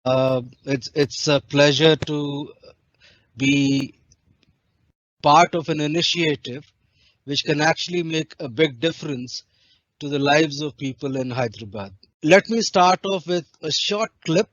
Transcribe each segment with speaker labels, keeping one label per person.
Speaker 1: It's a pleasure to be part of an initiative which can actually make a big difference to the lives of people in Hyderabad. Let me start off with a short clip.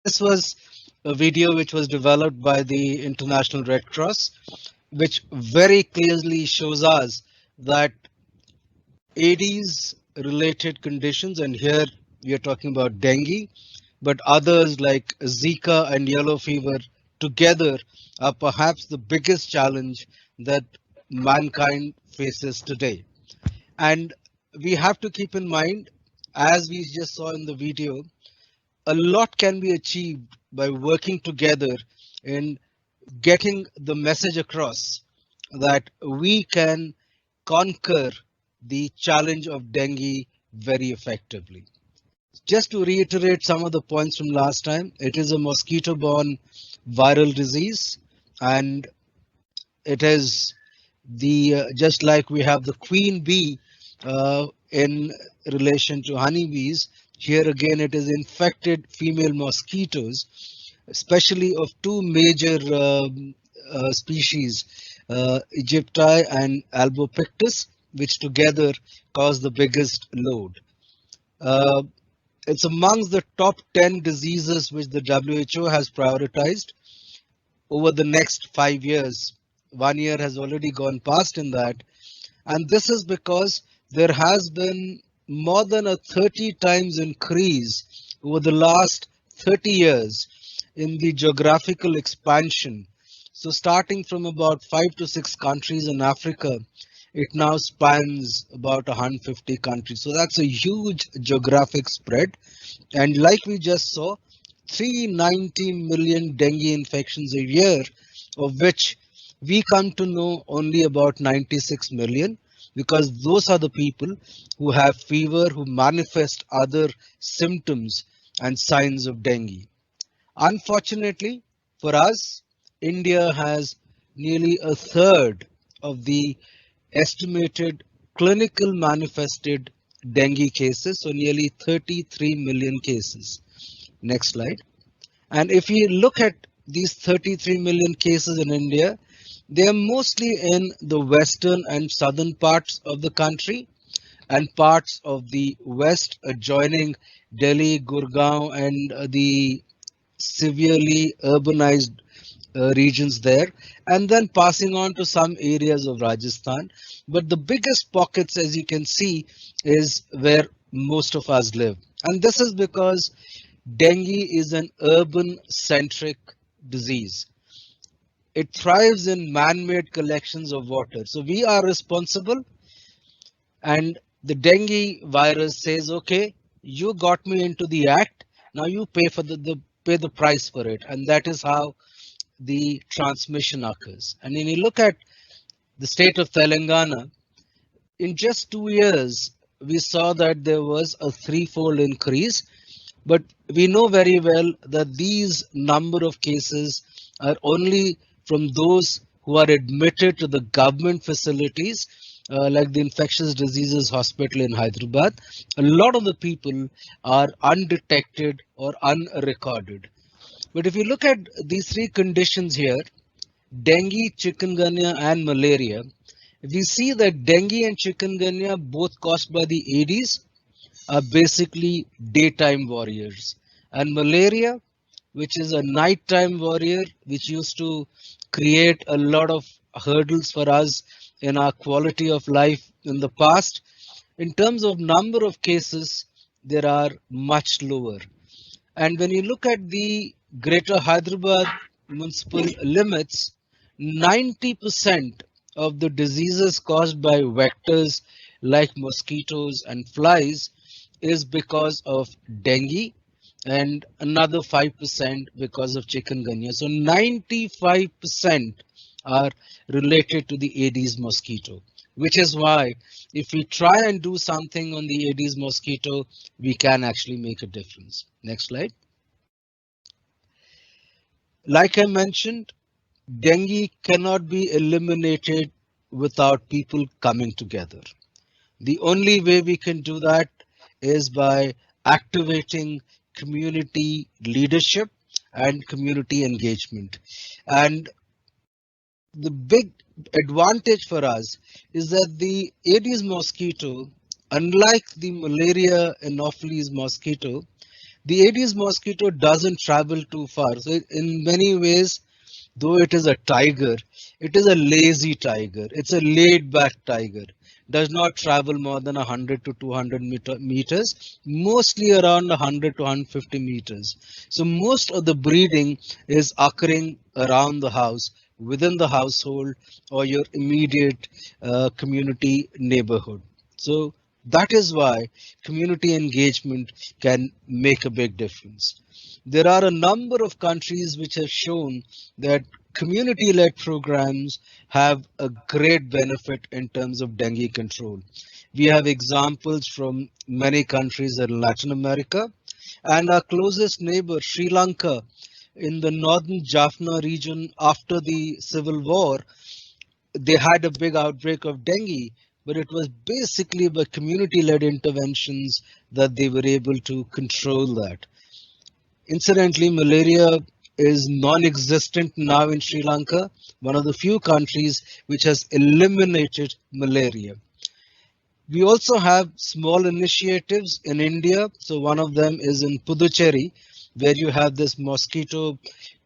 Speaker 1: This was a video which was developed by the International Red Cross, which very clearly shows us that AIDS related conditions, and here we are talking about dengue, but others like Zika and yellow fever together are perhaps the biggest challenge that mankind faces today. And we have to keep in mind, as we just saw in the video, a lot can be achieved by working together in getting the message across that we can conquer the challenge of dengue very effectively. Just to reiterate some of the points from last time, it is a mosquito borne viral disease, and it is the just like we have the queen bee in relation to honeybees. Here again, it is infected female mosquitoes, especially of two major species, Aegypti and Albopictus, which together cause the biggest load. Uh, it's amongst the top 10 diseases which the WHO has prioritized over the next 5 years. 1 year has already gone past in that. And this is because there has been more than a 30 times increase over the last 30 years in the geographical expansion. So starting from about 5 to 6 countries in Africa, it now spans about 150 countries. So that's a huge geographic spread. And like we just saw, 390 million dengue infections a year, of which we come to know only about 96 million, because those are the people who have fever, who manifest other symptoms and signs of dengue. Unfortunately for us, India has nearly a third of the estimated clinical manifested dengue cases, so nearly 33 million cases. Next slide. And if you look at these 33 million cases in India, they are mostly in the western and southern parts of the country and parts of the west adjoining Delhi, Gurgaon, and the severely urbanized regions there, and then passing on to some areas of Rajasthan. But the biggest pockets, as you can see, is where most of us live. And this is because dengue is an urban centric disease. it thrives in man-made collections of water. So we are responsible, and the dengue virus says, okay, you got me into the act, now you pay for the price for it. And that is how the transmission occurs. And when you look at the state of Telangana, in just 2 years, we saw that there was a threefold increase. But we know very well that these number of cases are only from those who are admitted to the government facilities, like the infectious diseases hospital in Hyderabad. A lot of the people are undetected or unrecorded. But if you look at these three conditions here, dengue, chikungunya, and malaria, we see that dengue and chikungunya, both caused by the Aedes, are basically daytime warriors. And malaria, which is a nighttime warrior, which used to create a lot of hurdles for us in our quality of life in the past. In terms of number of cases, there are much lower. And when you look at the Greater Hyderabad municipal limits, 90% of the diseases caused by vectors like mosquitoes and flies is because of dengue, and another 5% because of chikungunya. So 95% are related to the Aedes mosquito, which is why if we try and do something on the Aedes mosquito, we can actually make a difference. Next slide. Like I mentioned, dengue cannot be eliminated without people coming together. The only way we can do that is by activating community leadership and community engagement. And the big advantage for us is that the Aedes mosquito, unlike the malaria anopheles mosquito, the Aedes mosquito doesn't travel too far. So in many ways, though it is a tiger, it is a lazy tiger. It's a laid back tiger. Does not travel more than 100 to 200 meters, mostly around 100 to 150 meters. So most of the breeding is occurring around the house, within the household, or your immediate community neighborhood. So that is why community engagement can make a big difference. There are a number of countries which have shown that community-led programs have a great benefit in terms of dengue control. We have examples from many countries in Latin America, and our closest neighbor, Sri Lanka, in the northern Jaffna region after the civil war, they had a big outbreak of dengue, but it was basically by community-led interventions that they were able to control that. Incidentally, malaria is non-existent now in Sri Lanka, one of the few countries which has eliminated malaria. We also have small initiatives in India. So one of them is in Puducherry, where you have this mosquito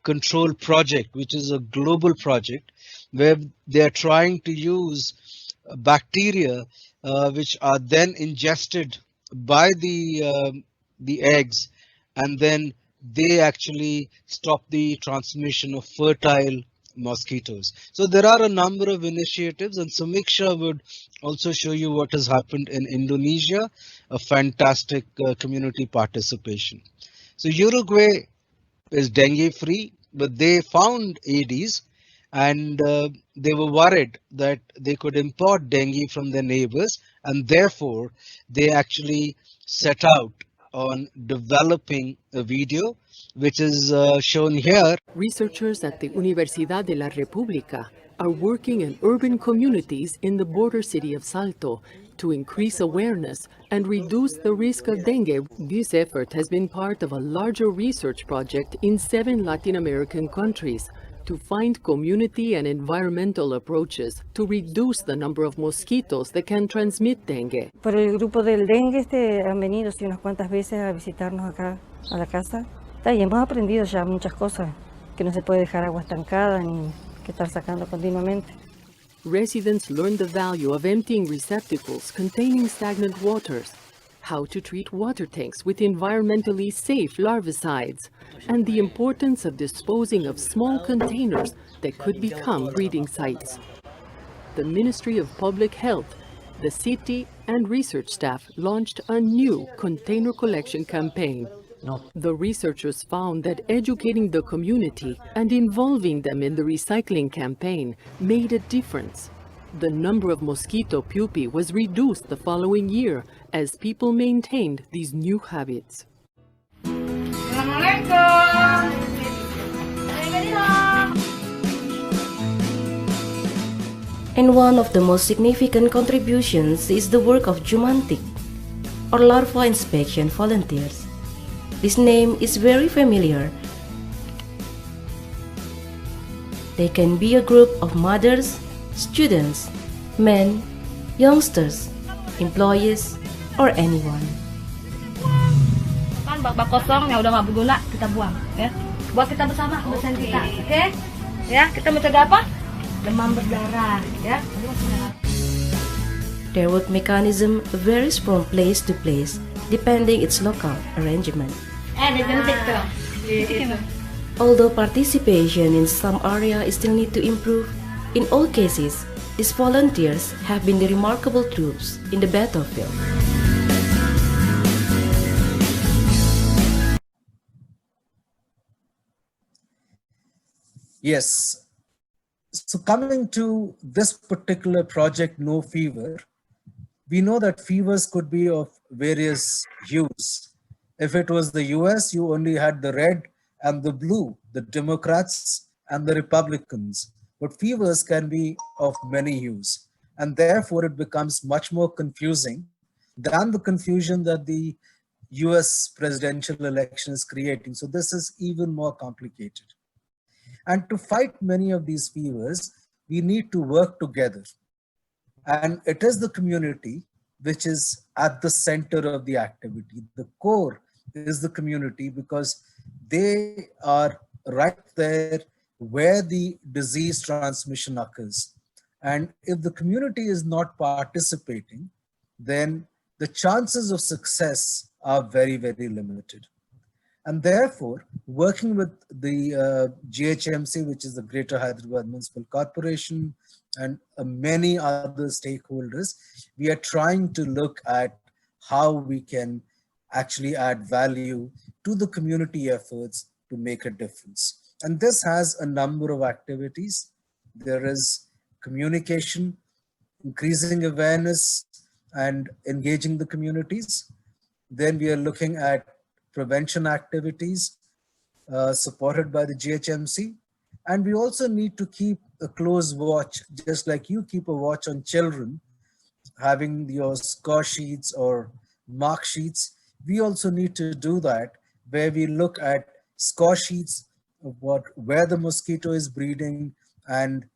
Speaker 1: control project, which is a global project where they are trying to use bacteria which are then ingested by the eggs, and then they actually stop the transmission of fertile mosquitoes. So there are a number of initiatives, and Samiksha would also show you what has happened in Indonesia, a fantastic community participation. So Uruguay is dengue free, but they found Aedes, and they were worried that they could import dengue from their neighbors, and therefore they actually set out on developing a video, which is shown here.
Speaker 2: Researchers at the Universidad de la República are working in urban communities in the border city of Salto to increase awareness and reduce the risk of dengue. This effort has been part of a larger research project in 7 Latin American countries to find community and environmental approaches to reduce the number of mosquitoes that can transmit dengue.
Speaker 3: Por el grupo del dengue han venido unas cuantas veces a visitarnos acá a la casa. Y hemos aprendido ya muchas cosas, que no se puede dejar agua estancada ni que estar sacando continuamente.
Speaker 2: Residents learned the value of emptying receptacles containing stagnant waters, how to treat water tanks with environmentally safe larvicides, and the importance of disposing of small containers that could become breeding sites. The Ministry of Public Health, the city, and research staff launched a new container collection campaign. The researchers found that educating the community and involving them in the recycling campaign made a difference. The number of mosquito pupae was reduced the following year as people maintained these new habits.
Speaker 4: And one of the most significant contributions is the work of Jumantik, or larva inspection volunteers. This name is very familiar. They can be a group of mothers, students, men, youngsters, employees, or anyone.
Speaker 5: Kan bak kosong yang udah nggak berguna kita buang, ya. Buat kita bersama kebersihan kita, oke? Ya, kita mencegah apa? Demam berdarah, ya.
Speaker 4: Their work mechanism varies from place to place, depending its local arrangement.
Speaker 5: Dijentik tuh.
Speaker 4: Although participation in some area still need to improve, in all cases, these volunteers have been the remarkable troops in the battlefield.
Speaker 1: Yes. So coming to this particular project, No Fever, we know that fevers could be of various hues. If it was the US, you only had the red and the blue, the Democrats and the Republicans. But fevers can be of many hues. And therefore, it becomes much more confusing than the confusion that the US presidential election is creating. So this is even more complicated. And to fight many of these fevers, we need to work together. And it is the community which is at the center of the activity. The core is the community because they are right there where the disease transmission occurs. And if the community is not participating, then the chances of success are very, very limited. And therefore, working with the GHMC, which is the Greater Hyderabad Municipal Corporation, and many other stakeholders, we are trying to look at how we can actually add value to the community efforts to make a difference. And this has a number of activities. There is communication, increasing awareness, and engaging the communities. Then we are looking at prevention activities supported by the GHMC. And we also need to keep a close watch, just like you keep a watch on children, having your score sheets or mark sheets. We also need to do that, where we look at score sheets of where the mosquito is breeding and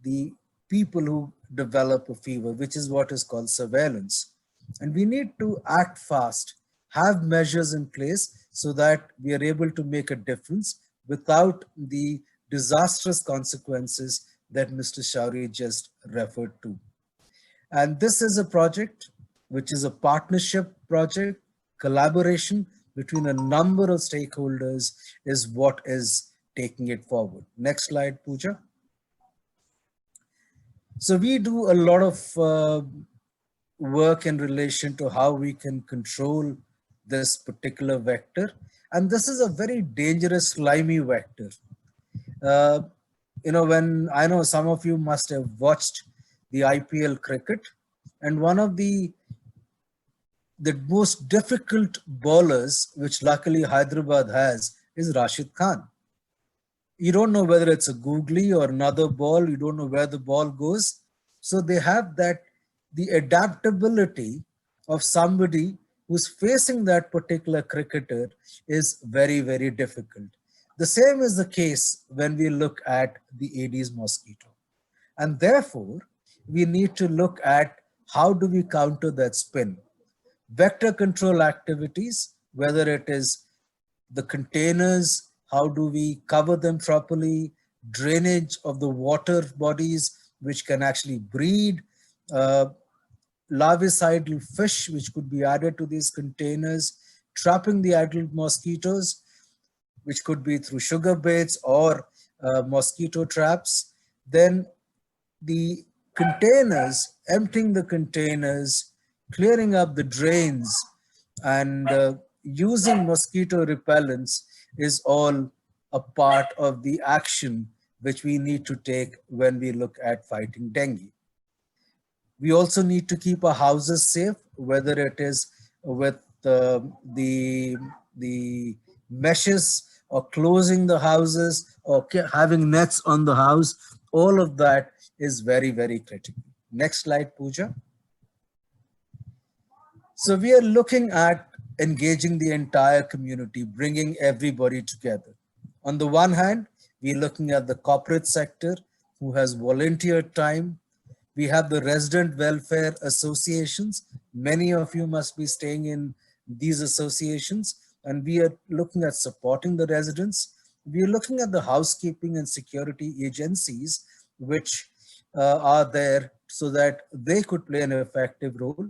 Speaker 1: the people who develop a fever, which is what is called surveillance. And we need to act fast, have measures in place so that we are able to make a difference without the disastrous consequences that Mr. Shauri just referred to. And this is a project which is a partnership project. Collaboration between a number of stakeholders is what is taking it forward. Next slide, Pooja. So we do a lot of work in relation to how we can control this particular vector. And this is a very dangerous, slimy vector. When I know some of you must have watched the IPL cricket, and one of the most difficult bowlers, which luckily Hyderabad has, is Rashid Khan. You don't know whether it's a googly or another ball. You don't know where the ball goes. So they have the adaptability of somebody who's facing that particular cricketer is very, very difficult. The same is the case when we look at the Aedes mosquito. And therefore, we need to look at how do we counter that spin. Vector control activities, whether it is the containers, how do we cover them properly, drainage of the water bodies which can actually breed,
Speaker 6: larvicidal fish which could be added to these containers, trapping the adult mosquitoes, which could be through sugar baits or mosquito traps. Then the containers, emptying the containers, clearing up the drains, and using mosquito repellents is all a part of the action which we need to take when we look at fighting dengue. We also need to keep our houses safe, whether it is with the meshes or closing the houses or having nets on the house. All of that is very, very critical. Next slide, Pooja. So we are looking at engaging the entire community, bringing everybody together. On the one hand, we're looking at the corporate sector who has volunteer time. We have the resident welfare associations. Many of you must be staying in these associations, and we are looking at supporting the residents. We are looking at the housekeeping and security agencies which are there so that they could play an effective role.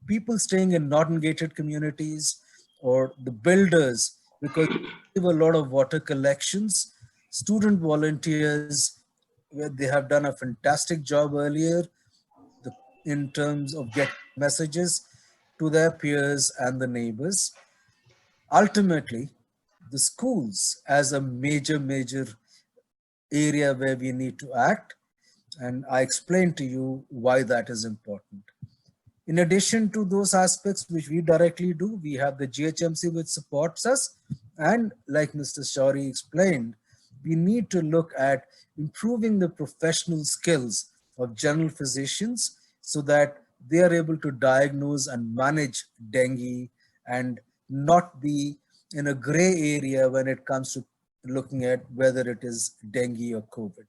Speaker 6: People staying in non-gated communities or the builders, because we have a lot of water collections, student volunteers, where they have done a fantastic job earlier in terms of getting messages to their peers and the neighbors. Ultimately, the schools as a major area where we need to act, and I explained to you why that is important. In addition to those aspects which we directly do, we have the GHMC which supports us, and like Mr. Shourie explained, we need to look at improving the professional skills of general physicians so that they are able to diagnose and manage dengue and not be in a gray area when it comes to looking at whether it is dengue or COVID.